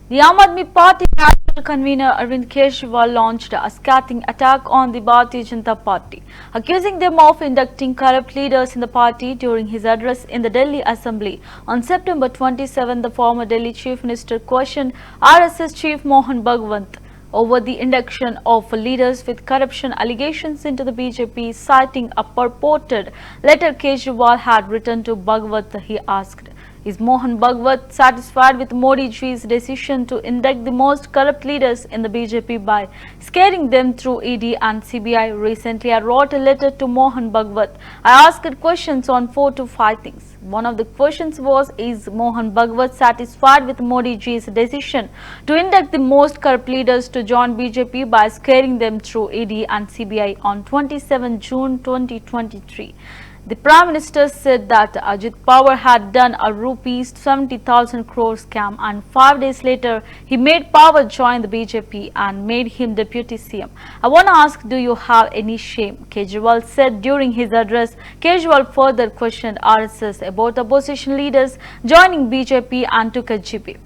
The Aam Aadmi Party national convener Arvind Kejriwal launched a scathing attack on the Bharatiya Janata Party, accusing them of inducting corrupt leaders in the party. During his address in the Delhi Assembly on September 27, the former Delhi Chief Minister questioned RSS Chief Mohan Bhagwant over the induction of leaders with corruption allegations into the BJP, citing a purported letter Kejriwal had written to Bhagwant. He asked, "Is Mohan Bhagwant satisfied with Modi ji's decision to induct the most corrupt leaders in the BJP by scaring them through ED and CBI? Recently, I wrote a letter to Mohan Bhagwant. I asked questions on 4 to 5 things. One of the questions was, is Mohan Bhagwant satisfied with Modi ji's decision to induct the most corrupt leaders to join BJP by scaring them through ED and CBI on 27 June 2023. The Prime Minister said that Ajit Pawar had done a rupees 70,000 crore scam, and 5 days later he made Pawar join the BJP and made him Deputy CM. I want to ask, do you have any shame?" Kejriwal said during his address. Kejriwal further questioned RSS about opposition leaders joining BJP and took a GB,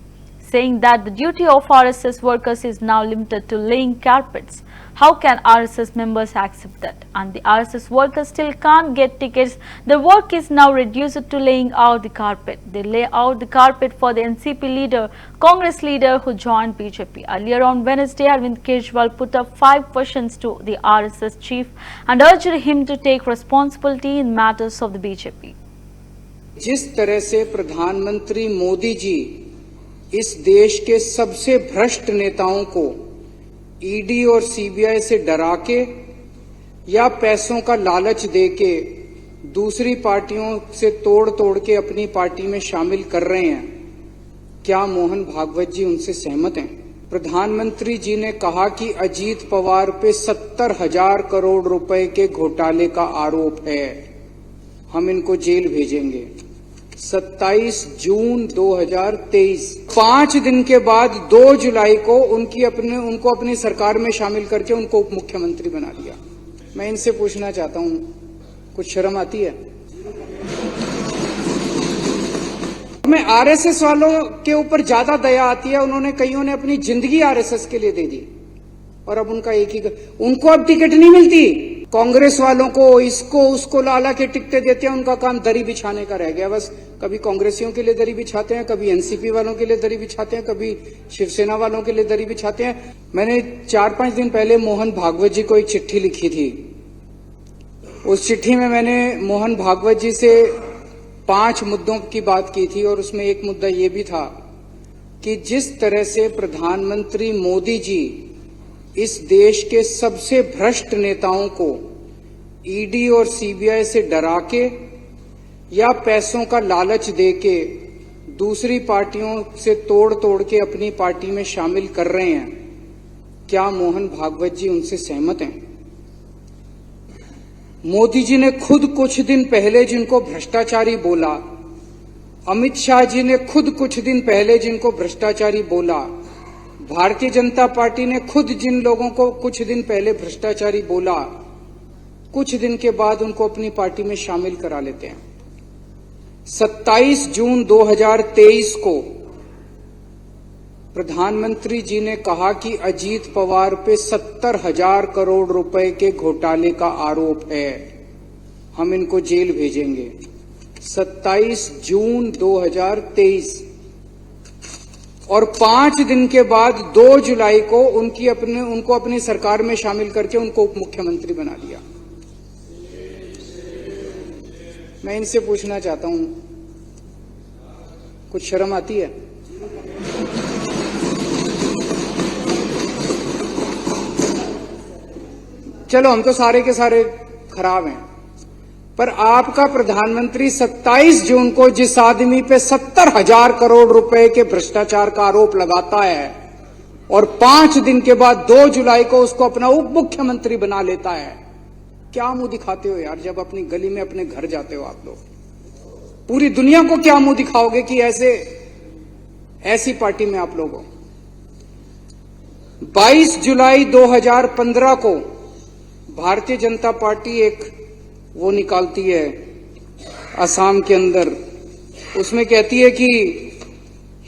saying that the duty of RSS workers is now limited to laying carpets. How can RSS members accept that? And the RSS workers still can't get tickets. Their work is now reduced to laying out the carpet. They lay out the carpet for the NCP leader, Congress leader who joined BJP. Earlier on Wednesday, Arvind Kejriwal put up 5 questions to the RSS chief and urged him to take responsibility in matters of the BJP. जिस तरह से प्रधानमंत्री मोदी जी इस देश के सबसे भ्रष्ट नेताओं को ईडी और सीबीआई से डरा के या पैसों का लालच देके दूसरी पार्टियों से तोड़ के अपनी पार्टी में शामिल कर रहे हैं, क्या मोहन भागवत जी उनसे सहमत हैं? प्रधानमंत्री जी ने कहा कि अजीत पवार पे 70,000 करोड़ रुपए के घोटाले का आरोप है, हम इनको जेल भेजेंगे। 27 जून 2023, 5 दिन के बाद 2 जुलाई को उनको अपनी सरकार में शामिल करके उनको उप मुख्यमंत्री बना दिया। मैं इनसे पूछना चाहता हूं, कुछ शर्म आती है? मैं आरएसएस वालों के ऊपर ज्यादा दया आती है। कईयों ने अपनी जिंदगी आरएसएस के लिए दे दी और अब उनको अब टिकट नहीं मिलती। कांग्रेस वालों को इसको उसको लाला के टिकटें देते हैं, उनका काम दरी बिछाने का रह गया बस। कभी कांग्रेसियों के लिए दरी बिछाते हैं, कभी एनसीपी वालों के लिए दरी बिछाते हैं, कभी शिवसेना वालों के लिए दरी बिछाते हैं। मैंने 4-5 दिन पहले मोहन भागवत जी को एक चिट्ठी लिखी थी। उस चिट्ठी में मैंने मोहन भागवत जी से 5 मुद्दों की बात की थी और उसमें एक मुद्दा ये भी था कि जिस तरह से प्रधानमंत्री मोदी जी इस देश के सबसे भ्रष्ट नेताओं को ईडी और सीबीआई से डरा के या पैसों का लालच देके दूसरी पार्टियों से तोड़ के अपनी पार्टी में शामिल कर रहे हैं, क्या मोहन भागवत जी उनसे सहमत हैं? मोदी जी ने खुद कुछ दिन पहले जिनको भ्रष्टाचारी बोला, अमित शाह जी ने खुद कुछ दिन पहले जिनको भ्रष्टाचारी बोला, भारतीय जनता पार्टी ने खुद जिन लोगों को कुछ दिन पहले भ्रष्टाचारी बोला, कुछ दिन के बाद उनको अपनी पार्टी में शामिल करा लेते हैं। 27 जून 2023 को प्रधानमंत्री जी ने कहा कि अजीत पवार पे 70,000 करोड़ रुपए के घोटाले का आरोप है, हम इनको जेल भेजेंगे। 27 जून 2023 और 5 दिन के बाद 2 जुलाई को उनको अपनी सरकार में शामिल करके उनको उप मुख्यमंत्री बना दिया। मैं इनसे पूछना चाहता हूं, कुछ शर्म आती है? चलो हम तो सारे के सारे खराब हैं, पर आपका प्रधानमंत्री 27 जून को जिस आदमी पे 70,000 करोड़ रुपए के भ्रष्टाचार का आरोप लगाता है और 5 दिन के बाद 2 जुलाई को उसको अपना उप मुख्यमंत्री बना लेता है, क्या मुंह दिखाते हो यार? जब अपनी गली में अपने घर जाते हो आप लोग, पूरी दुनिया को क्या मुंह दिखाओगे कि ऐसी पार्टी में आप लोग हो? 22 जुलाई 2015 को भारतीय जनता पार्टी एक वो निकालती है असम के अंदर, उसमें कहती है कि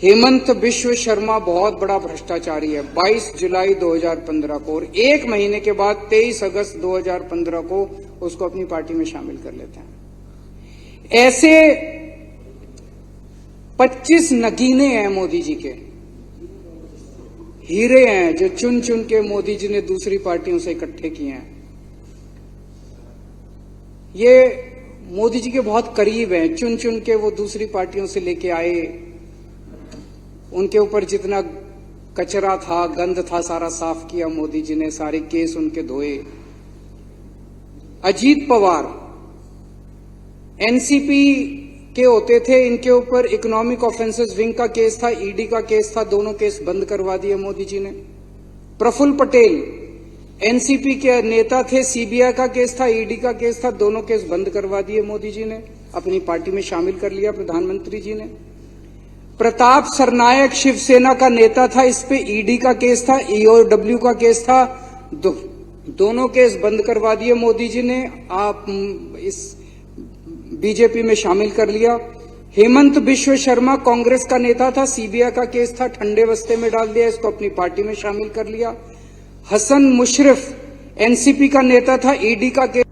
हेमंत बिश्व शर्मा बहुत बड़ा भ्रष्टाचारी है। 22 जुलाई 2015 को और एक महीने के बाद 23 अगस्त 2015 को उसको अपनी पार्टी में शामिल कर लेते हैं। ऐसे 25 नगीने हैं मोदी जी के, हीरे हैं जो चुन चुन के मोदी जी ने दूसरी पार्टियों से इकट्ठे किए हैं। ये मोदी जी के बहुत करीब हैं, चुन चुन के वो दूसरी पार्टियों से लेके आए। उनके ऊपर जितना कचरा था, गंद था, सारा साफ किया मोदी जी ने, सारे केस उनके धोए। अजीत पवार एनसीपी के होते थे, इनके ऊपर इकोनॉमिक ऑफेंसेस विंग का केस था, ईडी का केस था, दोनों केस बंद करवा दिए मोदी जी ने। प्रफुल्ल पटेल एनसीपी के नेता थे, सीबीआई का केस था, ईडी का केस था, दोनों केस बंद करवा दिए मोदी जी ने, अपनी पार्टी में शामिल कर लिया प्रधानमंत्री जी ने। प्रताप सरनायक शिवसेना का नेता था, इस पे ईडी का केस था, ईओडब्ल्यू का केस था, दोनों केस बंद करवा दिए मोदी जी ने, आप इस बीजेपी में शामिल कर लिया। हेमंत बिश्व शर्मा कांग्रेस का नेता था, सीबीआई का केस था, ठंडे बस्ते में डाल दिया, इसको अपनी पार्टी में शामिल कर लिया। हसन मुशर्रफ एनसीपी का नेता था, ईडी का केस